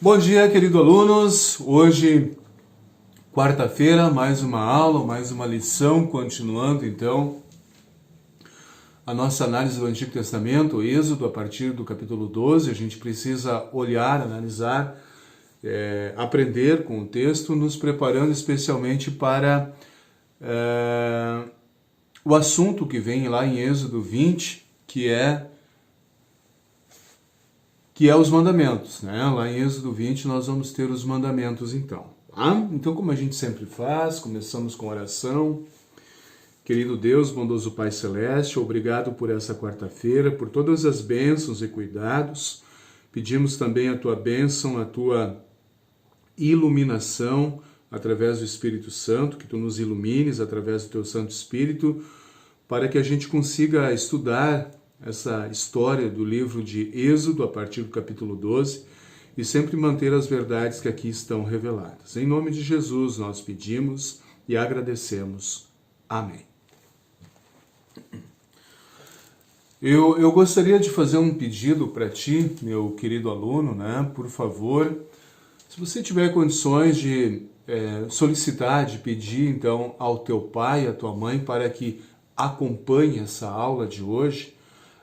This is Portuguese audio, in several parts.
Bom dia, queridos alunos. Hoje, quarta-feira, mais uma aula, mais uma lição, continuando então a nossa análise do Antigo Testamento, o Êxodo, a partir do capítulo 12. A gente precisa olhar, analisar, aprender com o texto, nos preparando especialmente para o assunto que vem lá em Êxodo 20, que é os mandamentos, né? Lá em Êxodo 20 nós vamos ter os mandamentos então. Tá? Então, como a gente sempre faz, começamos com oração. Querido Deus, bondoso Pai Celeste, obrigado por essa quarta-feira, por todas as bênçãos e cuidados. Pedimos também a Tua bênção, a Tua iluminação através do Espírito Santo, que Tu nos ilumines através do Teu Santo Espírito, para que a gente consiga estudar essa história do livro de Êxodo, a partir do capítulo 12, e sempre manter as verdades que aqui estão reveladas. Em nome de Jesus nós pedimos e agradecemos. Amém. Eu gostaria de fazer um pedido para ti, meu querido aluno, né? Por favor, se você tiver condições de solicitar, de pedir então ao teu pai, à tua mãe, para que acompanhe essa aula de hoje.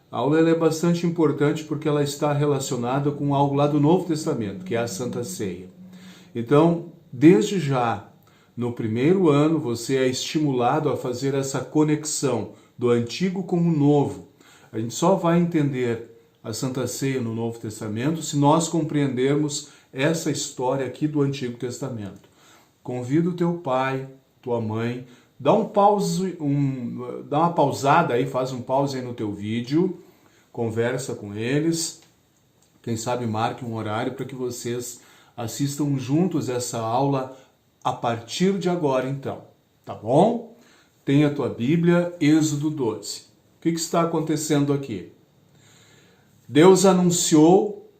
A aula ela é bastante importante porque ela está relacionada com algo lá do Novo Testamento, que é a Santa Ceia. Então, desde já, no primeiro ano, você é estimulado a fazer essa conexão do Antigo com o Novo. A gente só vai entender a Santa Ceia no Novo Testamento se nós compreendermos essa história aqui do Antigo Testamento. Convido o teu pai, tua mãe, dá uma pausada aí, faz um pause aí no teu vídeo, conversa com eles, quem sabe marque um horário para que vocês assistam juntos essa aula a partir de agora então, tá bom? Tem a tua Bíblia, Êxodo 12. O que está acontecendo aqui? Deus anunciou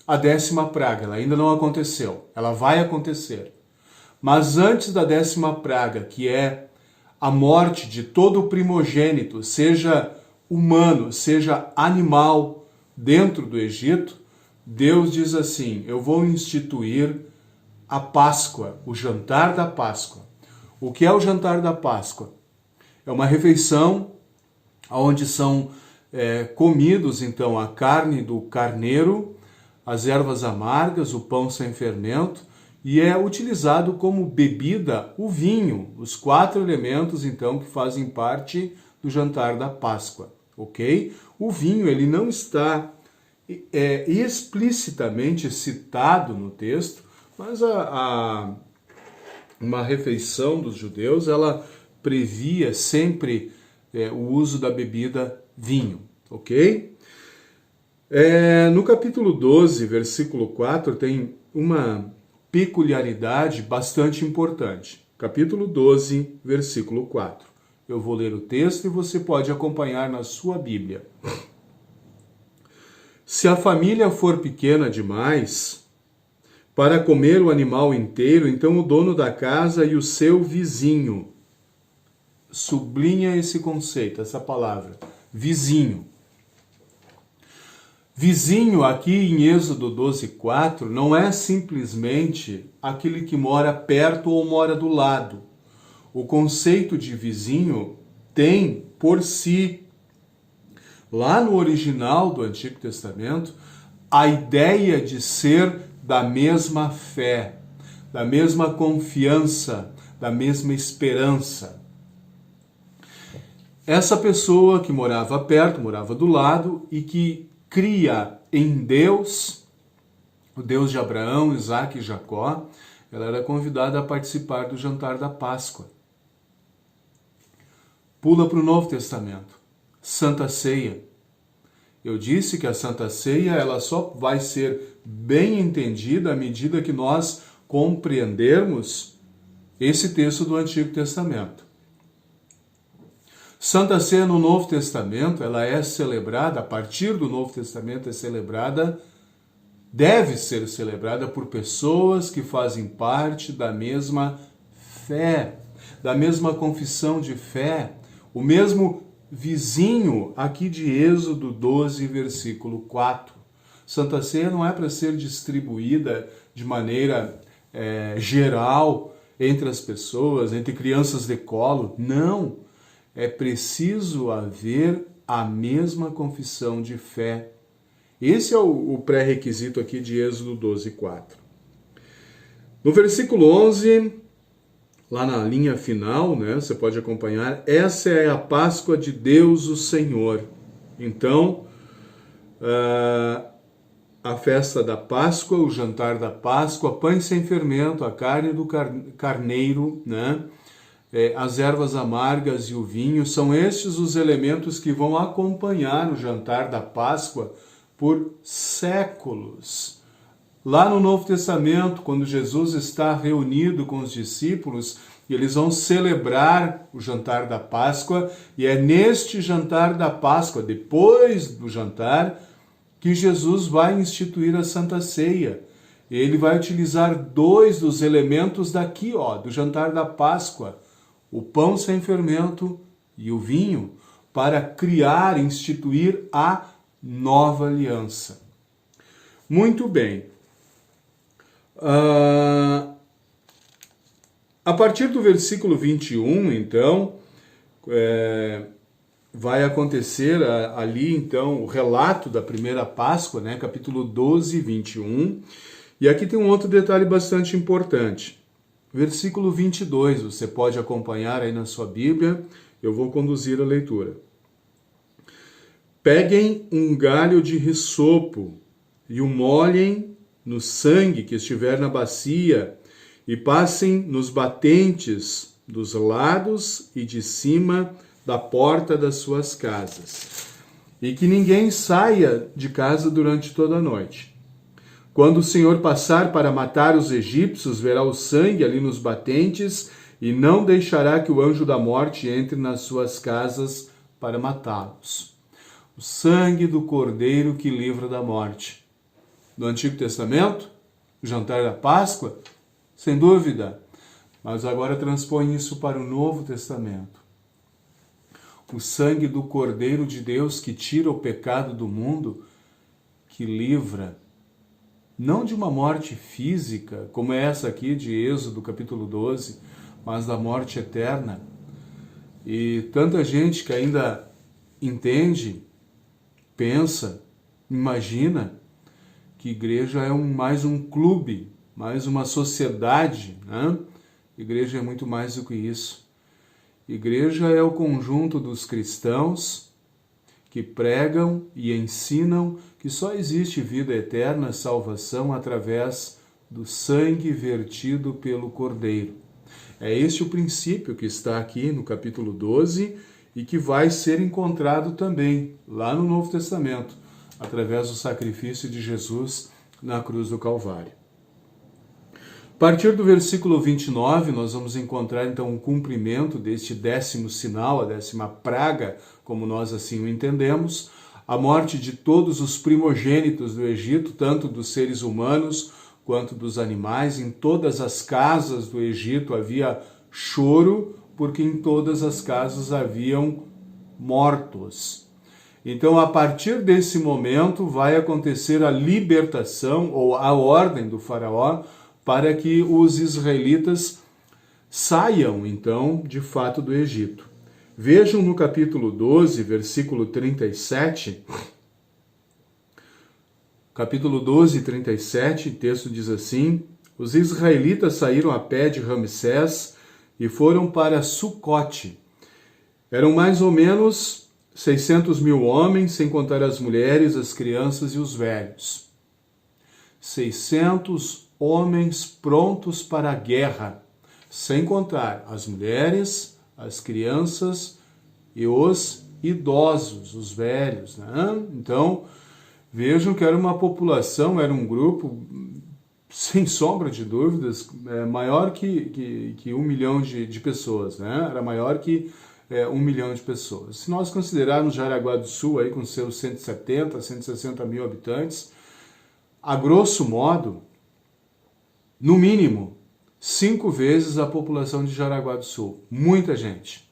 a 10ª praga, ela ainda não aconteceu, ela vai acontecer. Mas antes da 10ª praga, que é a morte de todo o primogênito, seja humano, seja animal, dentro do Egito, Deus diz assim: eu vou instituir a Páscoa, o jantar da Páscoa. O que é o jantar da Páscoa? É uma refeição onde são comidos então a carne do carneiro, as ervas amargas, o pão sem fermento, e é utilizado como bebida o vinho, os 4 elementos então que fazem parte do jantar da Páscoa, ok? O vinho ele não está explicitamente citado no texto, mas uma refeição dos judeus ela previa sempre o uso da bebida vinho, ok? No capítulo 12, versículo 4, tem uma peculiaridade bastante importante. Capítulo 12, versículo 4. Eu vou ler o texto e você pode acompanhar na sua Bíblia. Se a família for pequena demais para comer o animal inteiro, então o dono da casa e o seu vizinho. Sublinha esse conceito, essa palavra, vizinho. Vizinho aqui em Êxodo 12:4 não é simplesmente aquele que mora perto ou mora do lado. O conceito de vizinho tem por si, lá no original do Antigo Testamento, a ideia de ser da mesma fé, da mesma confiança, da mesma esperança. Essa pessoa que morava perto, morava do lado e que cria em Deus, o Deus de Abraão, Isaque e Jacó, ela era convidada a participar do jantar da Páscoa. Pula para o Novo Testamento. Santa Ceia. Eu disse que a Santa Ceia ela só vai ser bem entendida à medida que nós compreendermos esse texto do Antigo Testamento. Santa Ceia no Novo Testamento, ela é celebrada, a partir do Novo Testamento deve ser celebrada por pessoas que fazem parte da mesma fé, da mesma confissão de fé, o mesmo vizinho aqui de Êxodo 12, versículo 4. Santa Ceia não é para ser distribuída de maneira geral entre as pessoas, entre crianças de colo. Não. É preciso haver a mesma confissão de fé. Esse é o pré-requisito aqui de Êxodo 12:4. No versículo 11, lá na linha final, né, você pode acompanhar, essa é a Páscoa de Deus, o Senhor. Então, a festa da Páscoa, o jantar da Páscoa, pães sem fermento, a carne do carneiro, né? As ervas amargas e o vinho, são estes os elementos que vão acompanhar o jantar da Páscoa por séculos. Lá no Novo Testamento, quando Jesus está reunido com os discípulos, eles vão celebrar o jantar da Páscoa, e é neste jantar da Páscoa, depois do jantar, que Jesus vai instituir a Santa Ceia. Ele vai utilizar 2 dos elementos daqui, do jantar da Páscoa, o pão sem fermento e o vinho, para criar, instituir a nova aliança. Muito bem. A partir do versículo 21, então, vai acontecer ali, então, o relato da primeira Páscoa, né? Capítulo 12, 21. E aqui tem um outro detalhe bastante importante. Versículo 22, você pode acompanhar aí na sua Bíblia, eu vou conduzir a leitura. Peguem um galho de hisopo e o molhem no sangue que estiver na bacia e passem nos batentes dos lados e de cima da porta das suas casas. E que ninguém saia de casa durante toda a noite. Quando o Senhor passar para matar os egípcios, verá o sangue ali nos batentes e não deixará que o anjo da morte entre nas suas casas para matá-los. O sangue do Cordeiro que livra da morte. No Antigo Testamento, o jantar da Páscoa, sem dúvida, mas agora transpõe isso para o Novo Testamento. O sangue do Cordeiro de Deus que tira o pecado do mundo, que livra, não de uma morte física, como é essa aqui de Êxodo capítulo 12, mas da morte eterna. E tanta gente que ainda entende, pensa, imagina que igreja é mais um clube, mais uma sociedade, né? Igreja é muito mais do que isso. Igreja é o conjunto dos cristãos que pregam e ensinam que só existe vida eterna, salvação, através do sangue vertido pelo Cordeiro. É este o princípio que está aqui no capítulo 12 e que vai ser encontrado também lá no Novo Testamento, através do sacrifício de Jesus na cruz do Calvário. A partir do versículo 29, nós vamos encontrar então o cumprimento deste 10º sinal, a 10ª praga, como nós assim o entendemos, a morte de todos os primogênitos do Egito, tanto dos seres humanos quanto dos animais. Em todas as casas do Egito havia choro, porque em todas as casas haviam mortos. Então, a partir desse momento, vai acontecer a libertação, ou a ordem do faraó, para que os israelitas saiam, então, de fato do Egito. Vejam no capítulo 12, versículo 37. Capítulo 12, 37, o texto diz assim: os israelitas saíram a pé de Ramsés e foram para Sucote. Eram mais ou menos 600.000 homens, sem contar as mulheres, as crianças e os velhos. 600 homens prontos para a guerra, sem contar as mulheres, as crianças e os idosos, os velhos, né? Então, vejam que era uma população, era um grupo, sem sombra de dúvidas, maior que 1 milhão de pessoas, né? Era maior que 1 milhão de pessoas. Se nós considerarmos Jaraguá do Sul, aí, com seus 170, 160 mil habitantes, a grosso modo, no mínimo, 5 vezes a população de Jaraguá do Sul. Muita gente.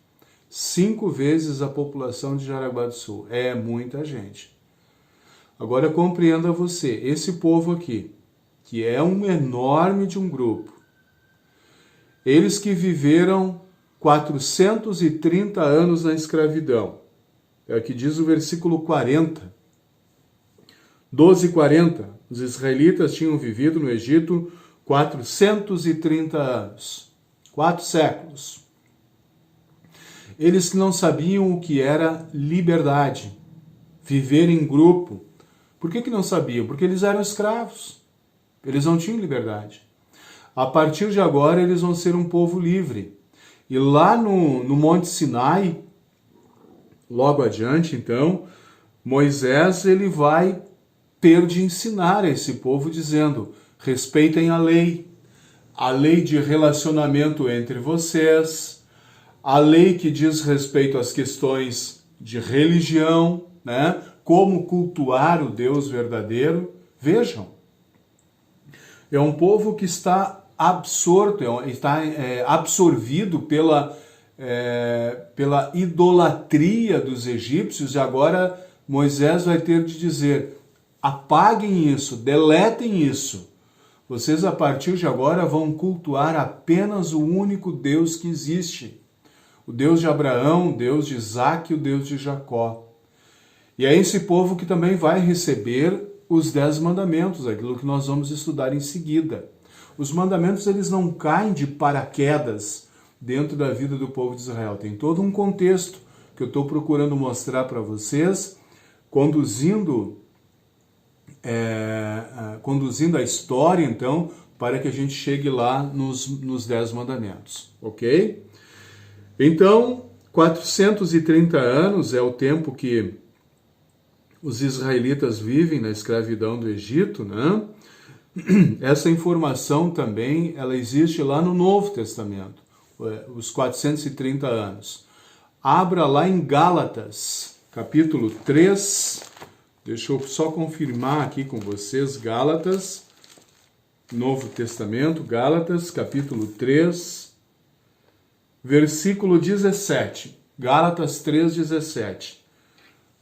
5 vezes a população de Jaraguá do Sul. É muita gente. Agora compreenda você, esse povo aqui, que é um enorme de um grupo, eles que viveram 430 anos na escravidão, é o que diz o versículo 40, 12:40, os israelitas tinham vivido no Egito 430 anos, 4 séculos. Eles que não sabiam o que era liberdade, viver em grupo. Por que não sabiam? Porque eles eram escravos. Eles não tinham liberdade. A partir de agora, eles vão ser um povo livre. E lá no Monte Sinai, logo adiante, então, Moisés ele vai ter de ensinar a esse povo, dizendo: respeitem a lei de relacionamento entre vocês, a lei que diz respeito às questões de religião, né? Como cultuar o Deus verdadeiro. Vejam, é um povo que está absorto, está absorvido pela idolatria dos egípcios, e agora Moisés vai ter de dizer: apaguem isso, deletem isso. Vocês a partir de agora vão cultuar apenas o único Deus que existe. O Deus de Abraão, o Deus de Isaac e o Deus de Jacó. E é esse povo que também vai receber os 10 mandamentos, aquilo que nós vamos estudar em seguida. Os mandamentos, eles não caem de paraquedas dentro da vida do povo de Israel. Tem todo um contexto que eu estou procurando mostrar para vocês, conduzindo a história, então, para que a gente chegue lá nos 10 mandamentos, ok? Então, 430 anos é o tempo que os israelitas vivem na escravidão do Egito, né? Essa informação também, ela existe lá no Novo Testamento, os 430 anos. Abra lá em Gálatas, capítulo 3, deixa eu só confirmar aqui com vocês, Gálatas, Novo Testamento, Gálatas, capítulo 3, versículo 17, Gálatas 3:17.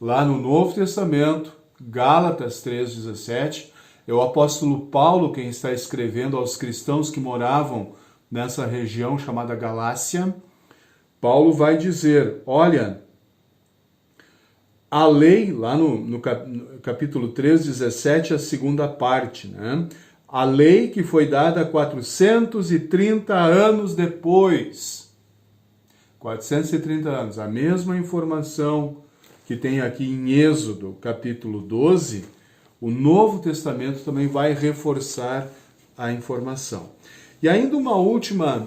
Lá no Novo Testamento, Gálatas 3:17, é o apóstolo Paulo quem está escrevendo aos cristãos que moravam nessa região chamada Galácia. Paulo vai dizer: olha, a lei, lá no capítulo 3:17, a segunda parte, né? A lei que foi dada 430 anos depois. 430 anos, a mesma informação que tem aqui em Êxodo, capítulo 12, o Novo Testamento também vai reforçar a informação. E ainda uma última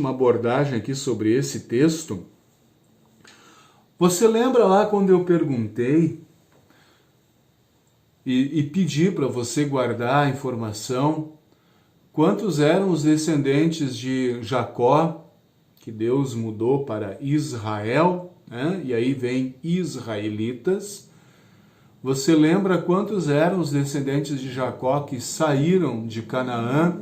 abordagem aqui sobre esse texto. Você lembra lá quando eu perguntei e pedi para você guardar a informação quantos eram os descendentes de Jacó, que Deus mudou para Israel, né? E aí vem israelitas. Você lembra quantos eram os descendentes de Jacó que saíram de Canaã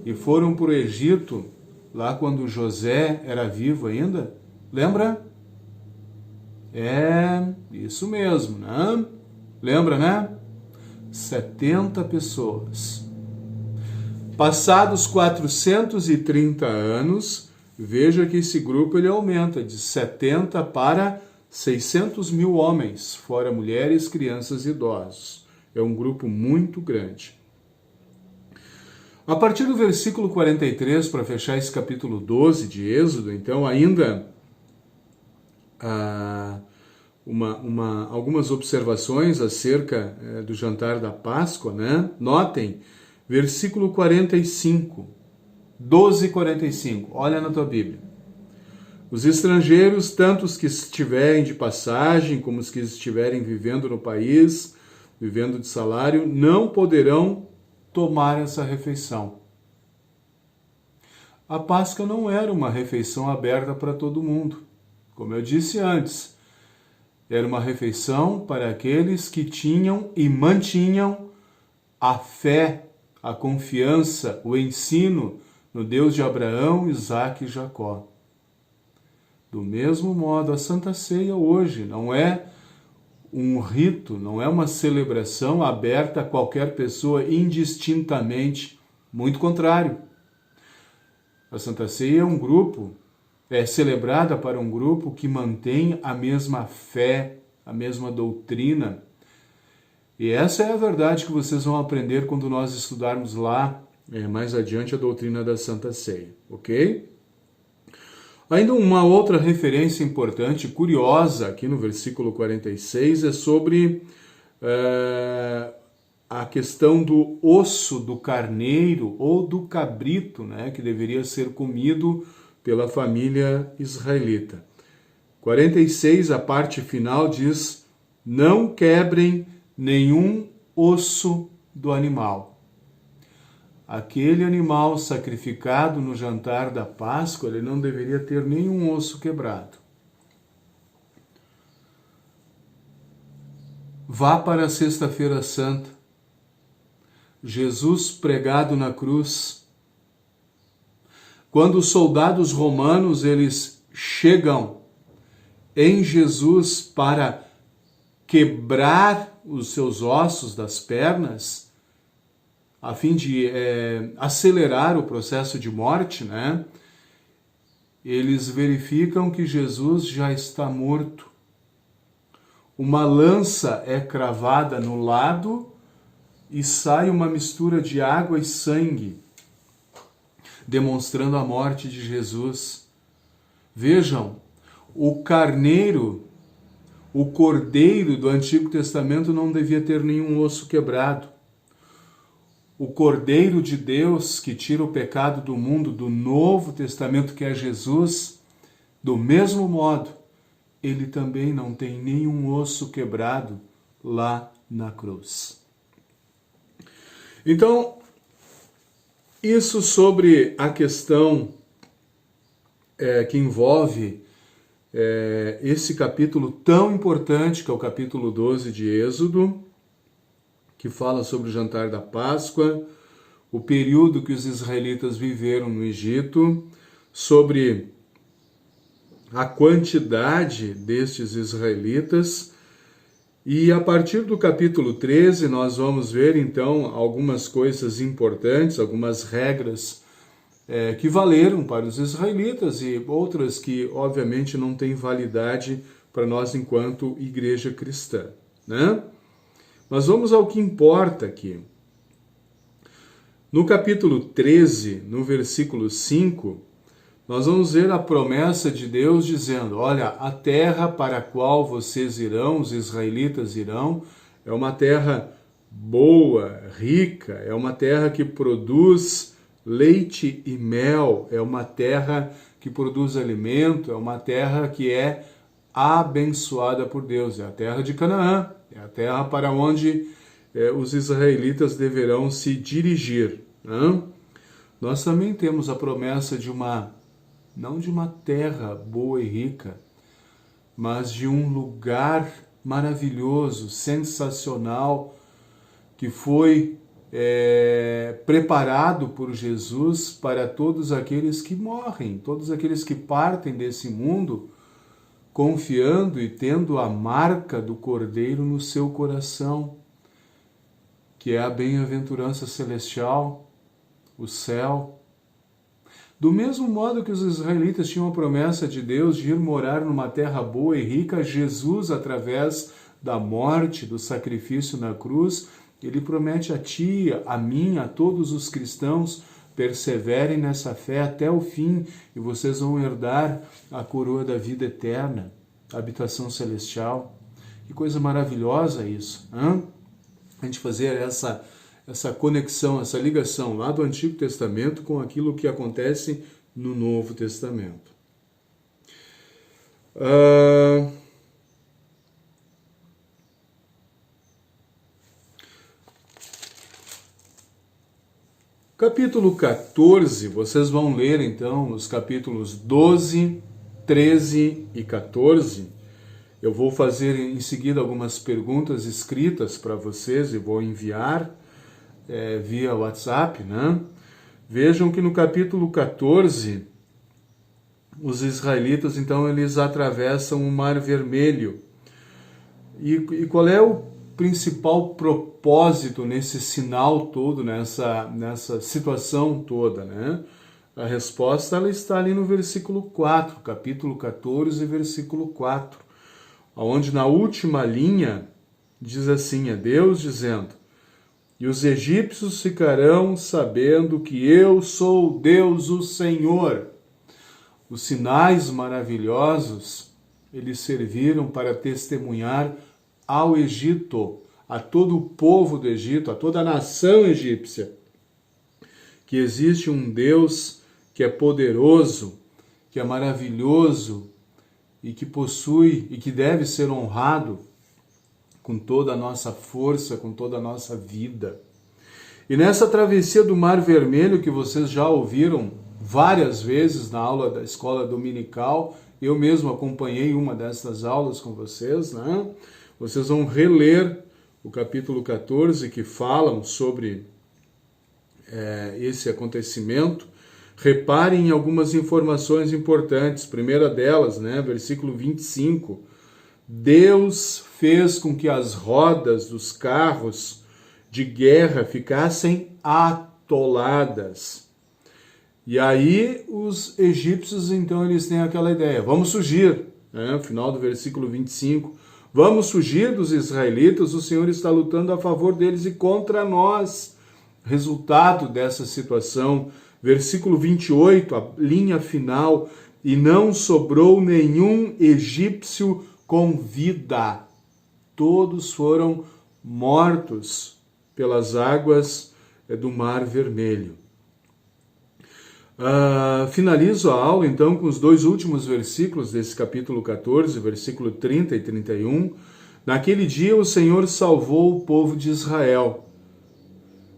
e foram para o Egito, lá quando José era vivo ainda? Lembra? É, isso mesmo, né? Lembra, né? 70 pessoas. Passados 430 anos, veja que esse grupo ele aumenta de 70 para 600 mil homens, fora mulheres, crianças e idosos. É um grupo muito grande. A partir do versículo 43, para fechar esse capítulo 12 de Êxodo, então ainda algumas observações acerca do jantar da Páscoa, né? Notem, versículo 45, 12:45, olha na tua Bíblia. Os estrangeiros, tanto os que estiverem de passagem, como os que estiverem vivendo no país, vivendo de salário, não poderão tomar essa refeição. A Páscoa não era uma refeição aberta para todo mundo. Como eu disse antes, era uma refeição para aqueles que tinham e mantinham a fé, a confiança, o ensino no Deus de Abraão, Isaac e Jacó. Do mesmo modo, a Santa Ceia hoje não é um rito, não é uma celebração aberta a qualquer pessoa indistintamente. Muito contrário. A Santa Ceia é um grupo, é celebrada para um grupo que mantém a mesma fé, a mesma doutrina. E essa é a verdade que vocês vão aprender quando nós estudarmos lá, mais adiante, a doutrina da Santa Ceia, ok? Ainda uma outra referência importante, curiosa, aqui no versículo 46, é sobre a questão do osso do carneiro ou do cabrito, né, que deveria ser comido pela família israelita. 46, a parte final diz: não quebrem nenhum osso do animal. Aquele animal sacrificado no jantar da Páscoa, ele não deveria ter nenhum osso quebrado. Vá para a Sexta-feira Santa. Jesus pregado na cruz. Quando os soldados romanos, eles chegam em Jesus para quebrar os seus ossos das pernas, a fim de acelerar o processo de morte, né? Eles verificam que Jesus já está morto. Uma lança é cravada no lado e sai uma mistura de água e sangue, demonstrando a morte de Jesus. Vejam, o carneiro, o cordeiro do Antigo Testamento não devia ter nenhum osso quebrado. O Cordeiro de Deus que tira o pecado do mundo, do Novo Testamento, que é Jesus, do mesmo modo, ele também não tem nenhum osso quebrado lá na cruz. Então, isso sobre a questão que envolve esse capítulo tão importante, que é o capítulo 12 de Êxodo, que fala sobre o jantar da Páscoa, o período que os israelitas viveram no Egito, sobre a quantidade destes israelitas. E a partir do capítulo 13 nós vamos ver então algumas coisas importantes, algumas regras que valeram para os israelitas e outras que obviamente não têm validade para nós enquanto igreja cristã, né? Mas vamos ao que importa aqui. No capítulo 13, no versículo 5, nós vamos ver a promessa de Deus dizendo: olha, a terra para a qual vocês irão, os israelitas irão, é uma terra boa, rica, é uma terra que produz leite e mel, é uma terra que produz alimento, é uma terra que é abençoada por Deus, é a terra de Canaã, é a terra para onde os israelitas deverão se dirigir, né? Nós também temos a promessa de não de uma terra boa e rica, mas de um lugar maravilhoso, sensacional, que foi preparado por Jesus para todos aqueles que morrem, todos aqueles que partem desse mundo, confiando e tendo a marca do Cordeiro no seu coração, que é a bem-aventurança celestial, o céu. Do mesmo modo que os israelitas tinham a promessa de Deus de ir morar numa terra boa e rica, Jesus, através da morte, do sacrifício na cruz, ele promete a ti, a mim, a todos os cristãos: perseverem nessa fé até o fim e vocês vão herdar a coroa da vida eterna, a habitação celestial. Que coisa maravilhosa isso, hein? A gente fazer essa conexão, essa ligação lá do Antigo Testamento com aquilo que acontece no Novo Testamento. Capítulo 14, vocês vão ler então os capítulos 12, 13 e 14. Eu vou fazer em seguida algumas perguntas escritas para vocês e vou enviar via WhatsApp, né? Vejam que no capítulo 14, os israelitas, então, eles atravessam o Mar Vermelho. E qual é o principal propósito nesse sinal todo, nessa situação toda, né? A resposta ela está ali no versículo 4, capítulo 14, versículo 4, onde na última linha diz assim, é Deus dizendo: e os egípcios ficarão sabendo que eu sou Deus, o Senhor. Os sinais maravilhosos, eles serviram para testemunhar ao Egito, a todo o povo do Egito, a toda a nação egípcia, que existe um Deus que é poderoso, que é maravilhoso e que possui e que deve ser honrado com toda a nossa força, com toda a nossa vida. E nessa travessia do Mar Vermelho, que vocês já ouviram várias vezes na aula da escola dominical, eu mesmo acompanhei uma dessas aulas com vocês, né? Vocês vão reler o capítulo 14, que falam sobre esse acontecimento. Reparem em algumas informações importantes. Primeira delas, né, versículo 25. Deus fez com que as rodas dos carros de guerra ficassem atoladas. E aí os egípcios, então, eles têm aquela ideia. Vamos fugir, né? Final do versículo 25. Vamos fugir dos israelitas, o Senhor está lutando a favor deles e contra nós. Resultado dessa situação, versículo 28, a linha final, e não sobrou nenhum egípcio com vida. Todos foram mortos pelas águas do Mar Vermelho. Finalizo a aula, então, com os dois últimos versículos desse capítulo 14, versículo 30 e 31. Naquele dia o Senhor salvou o povo de Israel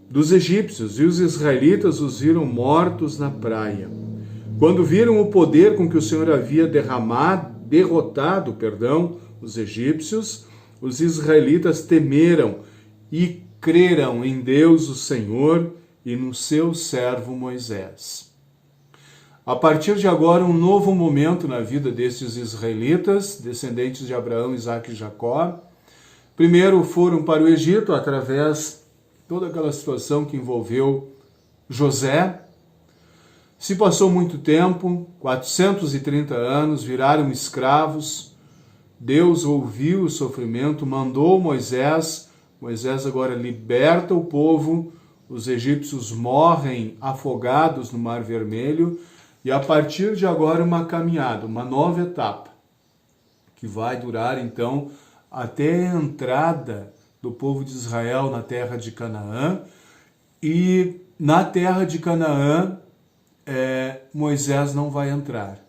dos egípcios, e os israelitas os viram mortos na praia. Quando viram o poder com que o Senhor havia derrotado os egípcios, os israelitas temeram e creram em Deus, o Senhor, e no seu servo Moisés. A partir de agora, um novo momento na vida destes israelitas, descendentes de Abraão, Isaque e Jacó. Primeiro foram para o Egito, através de toda aquela situação que envolveu José. Se passou muito tempo, 430 anos, viraram escravos. Deus ouviu o sofrimento, mandou Moisés. Moisés agora liberta o povo. Os egípcios morrem afogados no Mar Vermelho. E a partir de agora uma caminhada, uma nova etapa, que vai durar então até a entrada do povo de Israel na terra de Canaã. E na terra de Canaã, Moisés não vai entrar.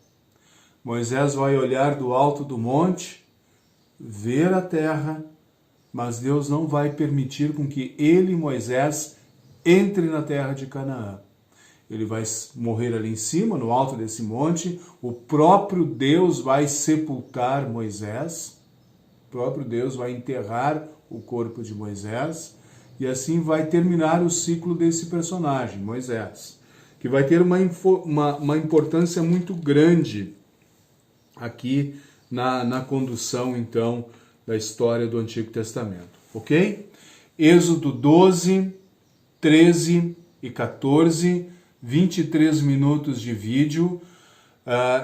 Moisés vai olhar do alto do monte, ver a terra, mas Deus não vai permitir com que ele, Moisés, entre na terra de Canaã. Ele vai morrer ali em cima, no alto desse monte. O próprio Deus vai sepultar Moisés. O próprio Deus vai enterrar o corpo de Moisés. E assim vai terminar o ciclo desse personagem, Moisés, que vai ter uma importância muito grande aqui na condução, então, da história do Antigo Testamento. Ok? Êxodo 12, 13 e 14... 23 minutos de vídeo.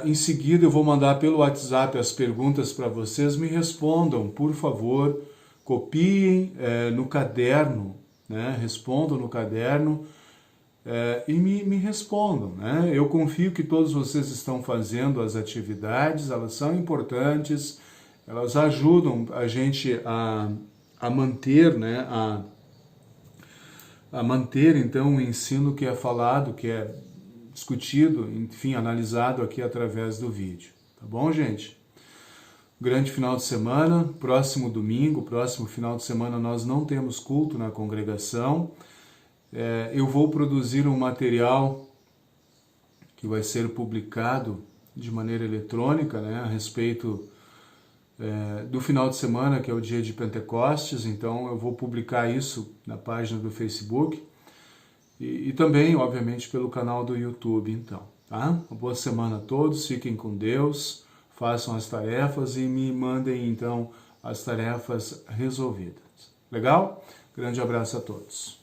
Em seguida eu vou mandar pelo WhatsApp as perguntas para vocês. Me respondam, por favor. Copiem no caderno, né? Respondam no caderno e me respondam, né? Eu confio que todos vocês estão fazendo as atividades, elas são importantes, elas ajudam a gente a manter, né? A manter, então, o ensino que é falado, que é discutido, enfim, analisado aqui através do vídeo. Tá bom, gente? Grande final de semana, próximo domingo, próximo final de semana nós não temos culto na congregação. Eu vou produzir um material que vai ser publicado de maneira eletrônica, né, a respeito do final de semana, que é o dia de Pentecostes. Então eu vou publicar isso na página do Facebook e também, obviamente, pelo canal do YouTube. Então, tá? Uma boa semana a todos, fiquem com Deus, façam as tarefas e me mandem então as tarefas resolvidas. Legal? Grande abraço a todos.